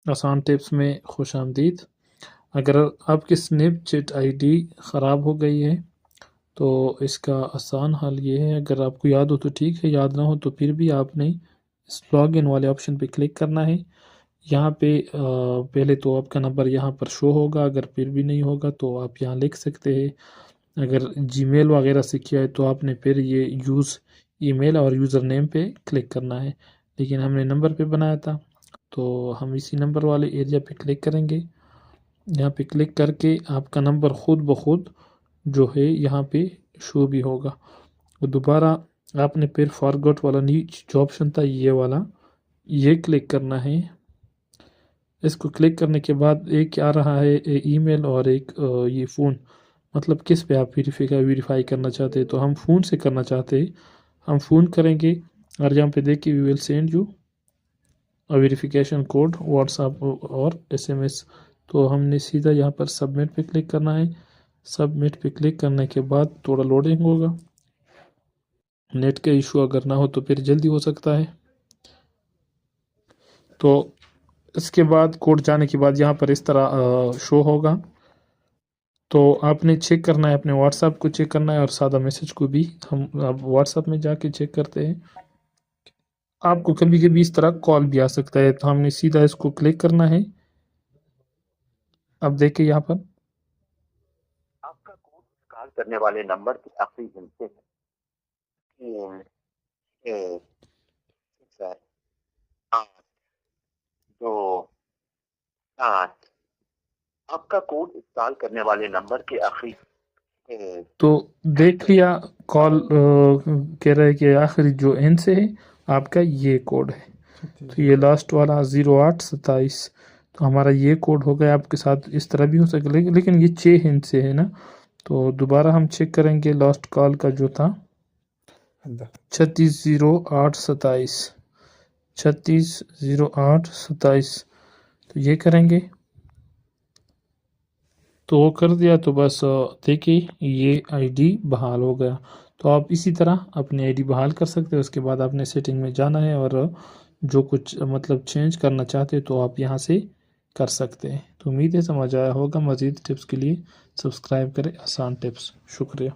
آسان ٹپس میں خوش آمدید۔ اگر آپ کی اسنیپ چیٹ آئی ڈی خراب ہو گئی ہے تو اس کا آسان حل یہ ہے، اگر آپ کو یاد ہو تو ٹھیک ہے، یاد نہ ہو تو پھر بھی آپ نے اس لاگ ان والے آپشن پہ کلک کرنا ہے۔ یہاں پہ پہلے تو آپ کا نمبر یہاں پر شو ہوگا، اگر پھر بھی نہیں ہوگا تو آپ یہاں لکھ سکتے ہیں۔ اگر جی میل وغیرہ سے کیا ہے تو آپ نے پھر یہ یوز ای میل اور یوزر نیم پہ کلک کرنا ہے، لیکن ہم نے نمبر پہ بنایا تھا تو ہم اسی نمبر والے ایریا پہ کلک کریں گے۔ یہاں پہ کلک کر کے آپ کا نمبر خود بخود جو ہے یہاں پہ شو بھی ہوگا۔ اور دوبارہ آپ نے پھر فارگوٹ والا نیچ جو آپشن تھا یہ والا، یہ کلک کرنا ہے۔ اس کو کلک کرنے کے بعد ایک آ رہا ہے ای میل اور ایک یہ فون، مطلب کس پہ آپ ویریفائی کرنا چاہتے ہیں، تو ہم فون سے کرنا چاہتے ہیں، ہم فون کریں گے اور یہاں پہ دیکھیں we will send you verification code WhatsApp اور ایس ایم ایس۔ تو ہم نے سیدھا یہاں پر سبمٹ پہ کلک کرنا ہے۔ سبمٹ پہ کلک کرنے کے بعد تھوڑا لوڈنگ ہوگا، نیٹ کا ایشو اگر نہ ہو تو پھر جلدی ہو سکتا ہے۔ تو اس کے بعد کوڈ جانے کے بعد یہاں پر اس طرح شو ہوگا، تو آپ نے چیک کرنا ہے، اپنے واٹس ایپ کو چیک کرنا ہے اور سادہ میسج کو بھی۔ ہم اب واٹس ایپ میں جا کے چیک کرتے ہیں۔ آپ کو کبھی کبھی اس طرح کال بھی آ سکتا ہے، تو ہم نے سیدھا اس کو کلک کرنا ہے۔ اب دیکھیں یہاں پر آپ کا کوڈ کال کرنے والے نمبر کے آخری ہندسے ہیں 3 8 2 8۔ آپ کا کوڈ استعمال کرنے والے نمبر کے آخری تو دیکھ لیا کال کہہ رہے کہ آخری جو این سے ہے آپ کا یہ کوڈ ہے، تو یہ لاسٹ والا 0827، تو ہمارا یہ کوڈ ہو گیا۔ آپ کے ساتھ اس طرح بھی ہو سکے، لیکن یہ 6 ہند سے ہے نا، تو دوبارہ ہم چیک کریں گے لاسٹ کال کا جو تھا 360827، 360827، تو یہ کریں گے تو وہ کر دیا، تو بس دیکھیں یہ آئی ڈی بحال ہو گیا۔ تو آپ اسی طرح اپنی آئی ڈی بحال کر سکتے ہیں۔ اس کے بعد آپ نے سیٹنگ میں جانا ہے اور جو کچھ مطلب چینج کرنا چاہتے تو آپ یہاں سے کر سکتے ہیں۔ تو امید ہے سمجھ آیا ہوگا۔ مزید ٹپس کے لیے سبسکرائب کریں آسان ٹپس۔ شکریہ۔